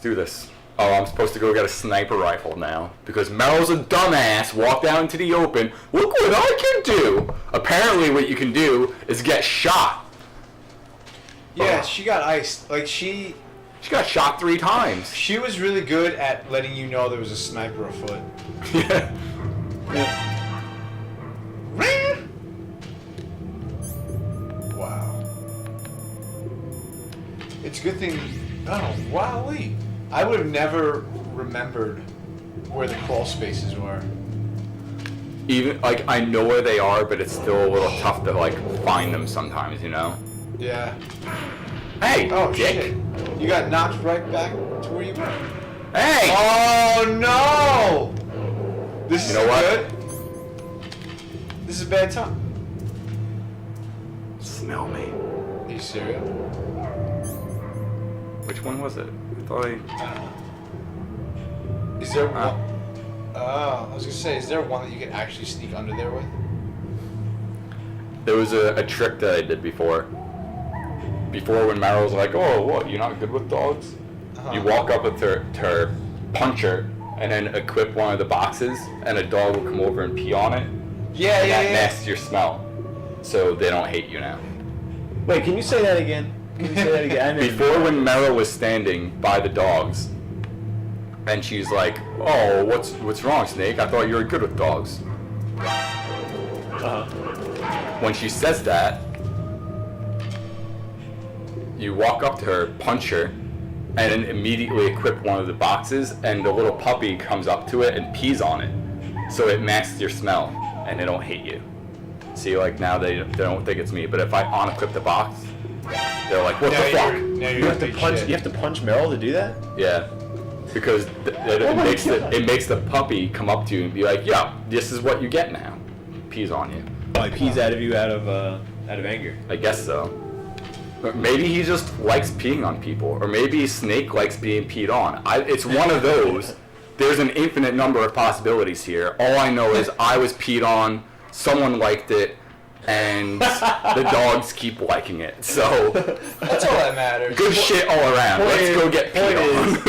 do this. Oh, I'm supposed to go get a sniper rifle now. Because Meryl's a dumbass, walked out into the open. Look what I can do! Apparently what you can do is get shot. Yeah, she got iced. Like, she got shot 3 times. She was really good at letting you know there was a sniper afoot. Yeah. Wow. It's a good thing... Oh, wowee. I would have never remembered where the crawl spaces were. Even, like, I know where they are, but it's still a little tough to, like, find them sometimes, you know? Yeah. Hey, oh, dick. Shit. You got knocked right back to where you were. Hey! Oh, no! This is good. This is a bad time. Smell me. Are you serious? Which one was it? I thought I don't know. Is there one? I was gonna say, is there one that you can actually sneak under there with? There was a trick that I did before. Before, when Meryl was like, "Oh, what? You're not good with dogs?" You walk up with her, punch her, and then equip one of the boxes, and a dog will come over and pee on it. Yeah, and that masks your smell, so they don't hate you now. Wait, can you say that again? Can you say that again? Before, when Meryl was standing by the dogs, and she's like, "Oh, what's wrong, Snake? I thought you were good with dogs." When she says that, you walk up to her, punch her, and then immediately equip one of the boxes, and the little puppy comes up to it and pees on it, so it masks your smell, and they don't hate you. See, like, now they don't think it's me, but if I unequip the box, they're like, "What the fuck?" You have to punch. You have to punch Meryl to do that. Yeah, because it makes the puppy come up to you and be like, "Yeah, this is what you get now." Pees on you. Oh, he pees out of you out of anger. I guess so. Or maybe he just likes peeing on people, or maybe Snake likes being peed on. It's one of those. There's an infinite number of possibilities here. All I know is I was peed on, someone liked it, and the dogs keep liking it. So that's all that matters. Good shit all around. Let's go get peed on.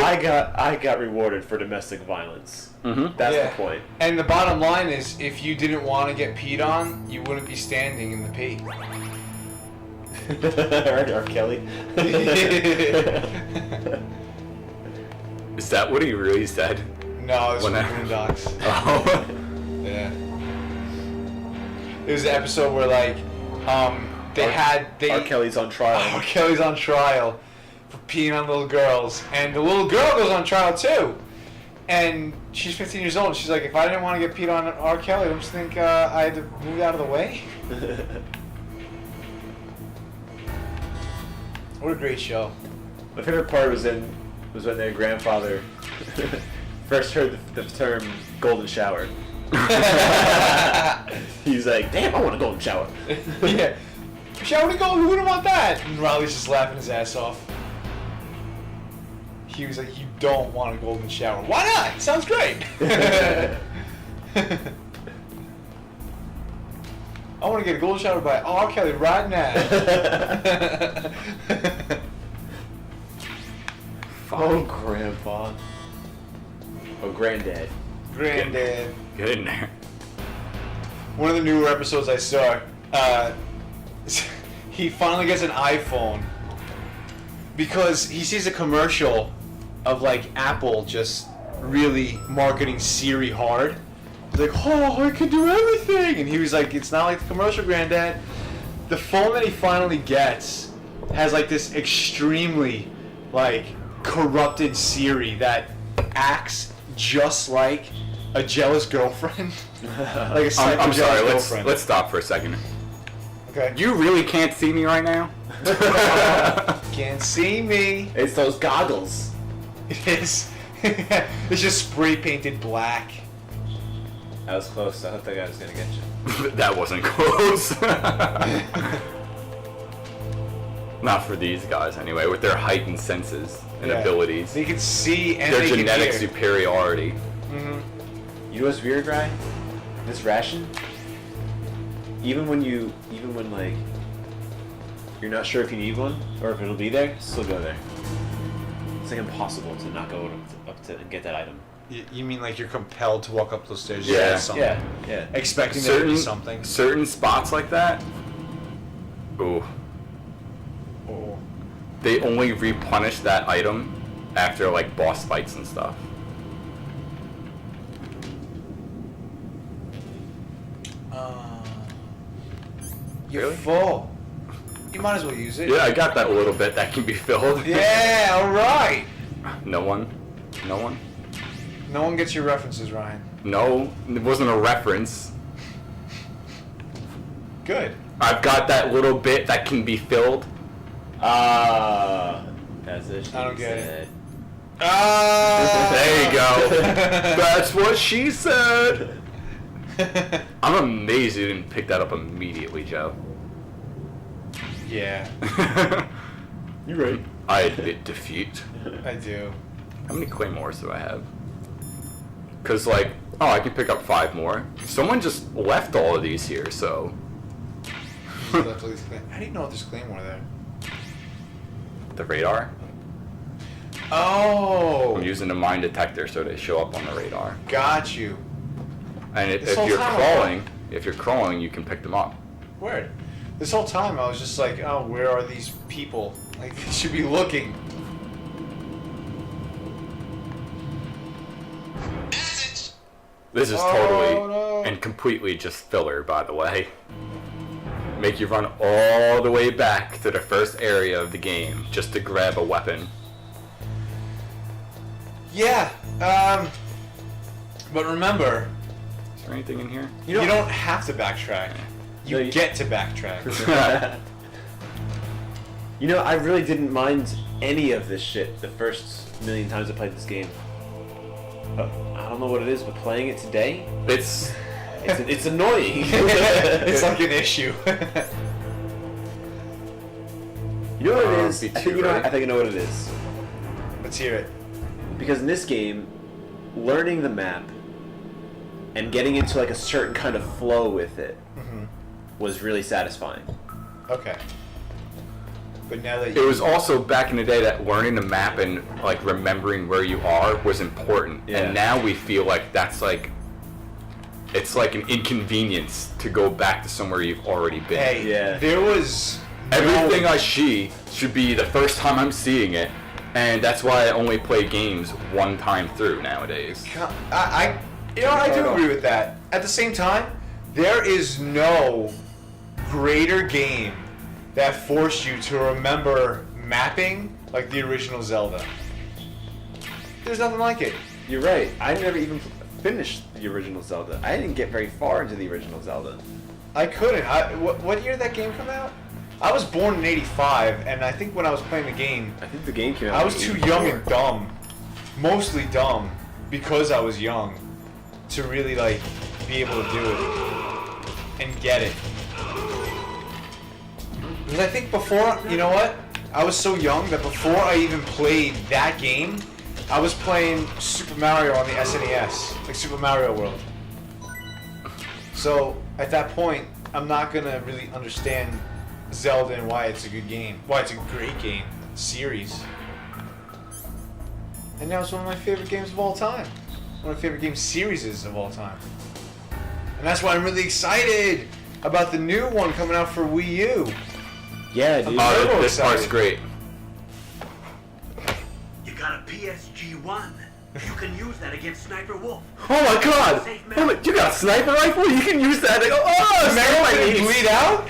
I got rewarded for domestic violence. That's the point. And the bottom line is, if you didn't want to get peed on, you wouldn't be standing in the pee. R. Kelly. Is that what he really said? No, it's Boondocks. Oh. Yeah. It was an episode where, like, R. Kelly's on trial. R. Kelly's on trial for peeing on little girls, and the little girl goes on trial too. And she's 15 years old. And she's like, if I didn't want to get peed on R. Kelly, don't you think I had to move out of the way? What a great show. My favorite part was when their grandfather first heard the term golden shower. He's like, damn, I want a golden shower. Yeah. Shower to go, who wouldn't want that? And Riley's just laughing his ass off. He was like, you don't want a golden shower. Why not? It sounds great. I want to get a golden shower by R. Kelly right now. Oh, Grandpa. Oh, Granddad. Granddad. Get in there. One of the newer episodes I saw, he finally gets an iPhone because he sees a commercial of, like, Apple just really marketing Siri hard. He's like, oh, I can do everything. And he was like, it's not like the commercial, Granddad. The phone that he finally gets has, like, this extremely, like, corrupted Siri that acts just like a jealous girlfriend. Like a I'm sorry, girlfriend. let's stop for a second. Okay. You really can't see me right now? Can't see me. It's those goggles. It is. It's just spray painted black. That was close. I thought that guy was gonna get you. That wasn't close. Not for these guys, anyway, with their heightened senses and abilities. They can see and their they genetic can hear. superiority. Mm-hmm. You know what's weird, Ryan? This ration, even when like you're not sure if you need one or if it'll be there, still go there. It's like impossible to not go up to and get that item. You mean like you're compelled to walk up those stairs? Yeah. to get something. Yeah. Expecting there to be something. Certain spots like that. Ooh. Oh. They only replenish that item after like boss fights and stuff. You're Really? full. You might as well use it. Yeah, I got that little bit that can be filled. Yeah, alright. No one? No one? No one gets your references, Ryan. No, it wasn't a reference. Good. I've got that little bit that can be filled. That's what she I don't get it. said. There you go. That's what she said. I'm amazed you didn't pick that up immediately, Joe. Yeah, You're right. I admit defeat. I do. How many claymores do I have? Because, like, oh, I can pick up 5 more. Someone just left all of these here, so. How do you know if there's claymore there? The radar? Oh, I'm using the mine detector so they show up on the radar. got you. And This if whole you're time crawling, you can pick them up. Word. This whole time I was just like, oh, where are these people? Like, they should be looking. This is Oh, totally no. and completely just filler, by the way. Make you run all the way back to the first area of the game just to grab a weapon. Yeah, but remember, Is there anything in here? you don't have to backtrack. You No, you- get to backtrack. You know, I really didn't mind any of this shit the first million times I played this game. But I don't know what it is, but playing it today, It's it's annoying. It's like an issue. You know what it is? Me I think too, right? I think I know what it is. Let's hear it. Because in this game, learning the map and getting into like a certain kind of flow with it was really satisfying. Okay. But now that It was also back in the day that learning the map and like remembering where you are was important. Yeah. And now we feel like that's like it's like an inconvenience to go back to somewhere you've already been. hey, Yeah. there was Everything I see should be the first time I'm seeing it, and that's why I only play games one time through nowadays. I you know, I do agree with that. At the same time, there is no greater game that forced you to remember mapping like the original Zelda. There's nothing like it. You're right. I never even finished the original Zelda. I didn't get very far into the original Zelda. I couldn't. What year did that game come out? I was born in '85, and I think when I was playing the game, I think the game came out. I in was too 84. young and dumb, mostly dumb, because I was young, to really like be able to do it and get it. Because I think before, you know what? I was so young that before I even played that game, I was playing Super Mario on the SNES, like Super Mario World. So at that point, I'm not gonna really understand Zelda and why it's a good game, why it's a great game series. And now it's one of my favorite games of all time. One of my favorite game series of all time. And that's why I'm really excited about the new one coming out for Wii U. Yeah, dude. Oh, Oh, this part's excited. great. You got a PSG-1. You can use that against Sniper Wolf. Oh my god! Safe Oh my, you got a sniper rifle? You can use that. Oh, Meryl my didn't knees. bleed out?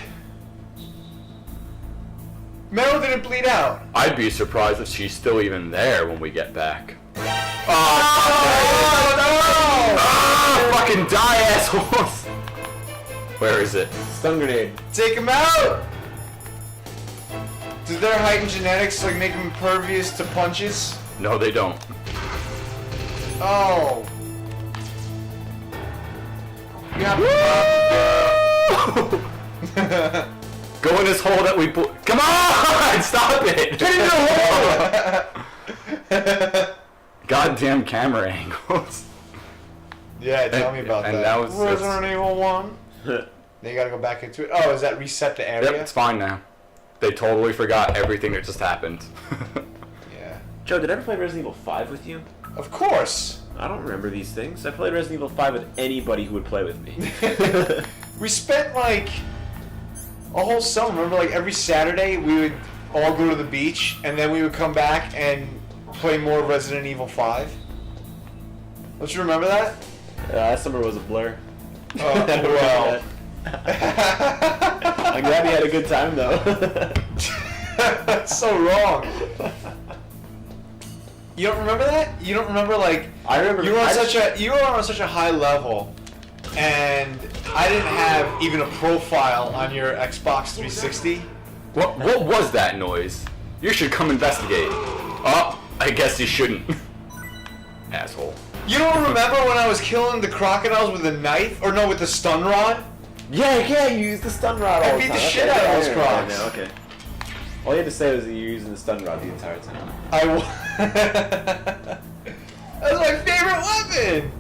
Meryl didn't bleed out. I'd be surprised if she's still even there when we get back. Oh, no! Ah, fucking die, assholes! Where is it? Stun grenade. Take him out! Did their heightened genetics like make him impervious to punches? No, they don't. Oh. You have Go in this hole that we put. Come on! Stop it! Get in the hole! Goddamn camera angles. Yeah, tell me about and that. that was- Resident Evil 1. Then you gotta go back into it. Oh, is that reset the area? Yep, it's fine now. They totally forgot everything that just happened. Yeah. Joe, did I ever play Resident Evil 5 with you? Of course. I don't remember these things. I played Resident Evil 5 with anybody who would play with me. We spent like a whole summer. Remember, like every Saturday we would all go to the beach, and then we would come back and play more Resident Evil 5. Don't you remember that? That summer was a blur. Well. I'm glad you had a good time though. That's so wrong. You don't remember that? You don't remember like I remember. you were on such a high level, and I didn't have even a profile on your Xbox 360. What was that noise? You should come investigate. Oh, I guess you shouldn't. Asshole. You don't remember when I was killing the crocodiles with a knife, or no, with the stun rod? Yeah, you used the stun rod all I the beat time. the shit out of those crocs. Yeah, okay. All you had to say was that you were using the stun rod the entire time. That was my favorite weapon.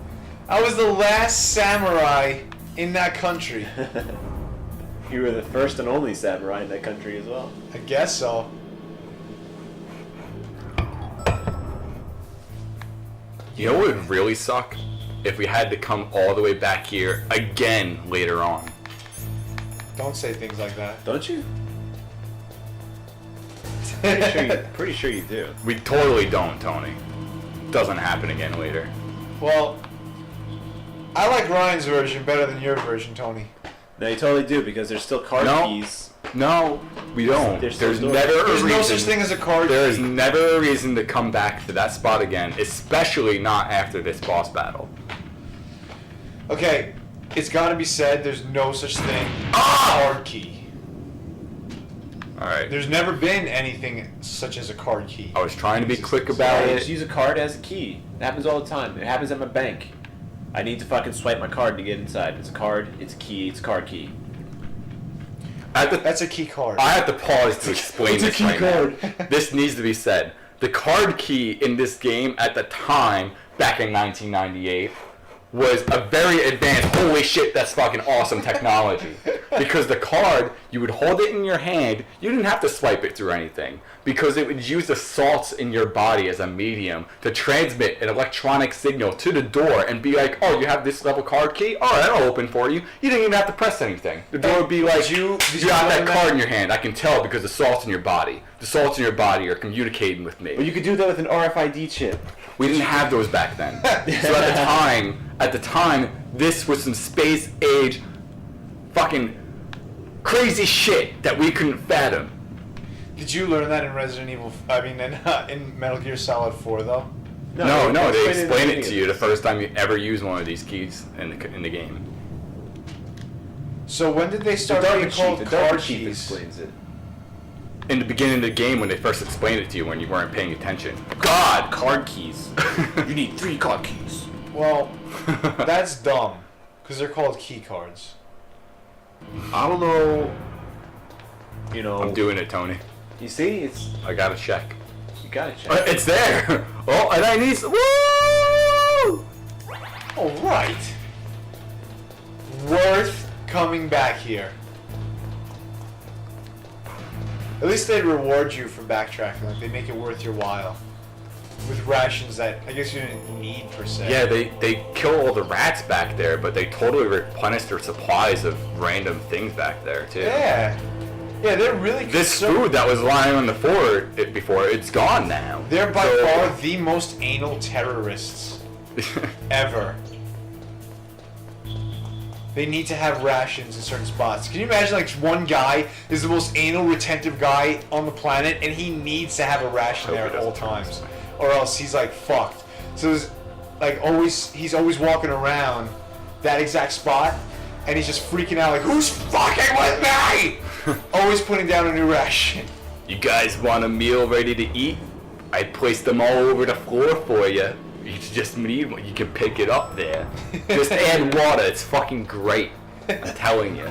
I was the last samurai in that country. You were the first and only samurai in that country as well. I guess so. You know what would really suck? If we had to come all the way back here again later on. Don't say things like that. Don't you? Pretty sure you do. We totally don't, Tony. Doesn't happen again later. Well, I like Ryan's version better than your version, Tony. No, you totally do because there's still card No. keys. No, we don't. There's There's no- never a There's reason. no such thing as a card There is key. never a reason to come back to that spot again, especially not after this boss battle. Okay, it's got to be said. There's no such thing as a card key. All right. There's never been anything such as a card key. I was trying to be quick about Yeah, it. just use a card as a key. It happens all the time. It happens at my bank. I need to fucking swipe my card to get inside. It's a card, it's a key, it's a card key. That's a key card. I have to pause to explain It's a this key right card. now. This needs to be said. The card key in this game at the time, back in 1998, was a very advanced, holy shit, that's fucking awesome technology. Because the card, you would hold it in your hand, you didn't have to swipe it through anything. Because it would use the salts in your body as a medium to transmit an electronic signal to the door and be like, oh, you have this level card key? All right, I'll open for you. You didn't even have to press anything. The door would be like, you got that card in your hand. I can tell because the salts in your body. The salts in your body are communicating with me. Well, you could do that with an RFID chip. We didn't have those back then. So at the time, this was some space age fucking crazy shit that we couldn't fathom. Did you learn that in Resident Evil? In Metal Gear Solid 4, though. No, they explain in it to you the first time you ever use one of these keys in the game. So when did they The start Dark being Chief, called the card Dark Chief keys? explains it. In the beginning of the game when they first explained it to you when you weren't paying attention. God! Card keys. You need 3 card keys. Well, that's dumb, because they're called key cards. I don't know. You know. I'm doing it, Tony. You see, it's I gotta check. you gotta check. It's there! Oh, and I need some. Woo! All right. Worth coming back here. At least they reward you for backtracking. Like, they make it worth your while. With rations that I guess you didn't need, per se. Yeah, they kill all the rats back there, but they totally replenish their supplies of random things back there, too. Yeah. Yeah, they're really This concerned. food that was lying on the floor before, it's gone now. They're by So- far the most anal terrorists ever. They need to have rations in certain spots. Can you imagine, like, one guy is the most anal retentive guy on the planet, and he needs to have a ration there at all times, or else he's like fucked. So there's, like, he's always walking around that exact spot, and he's just freaking out, like, who's fucking with me? Always putting down a new ration. You guys want a meal ready to eat? I placed them all over the floor for you. You just need one. You can pick it up there. Just add water. It's fucking great. I'm telling you.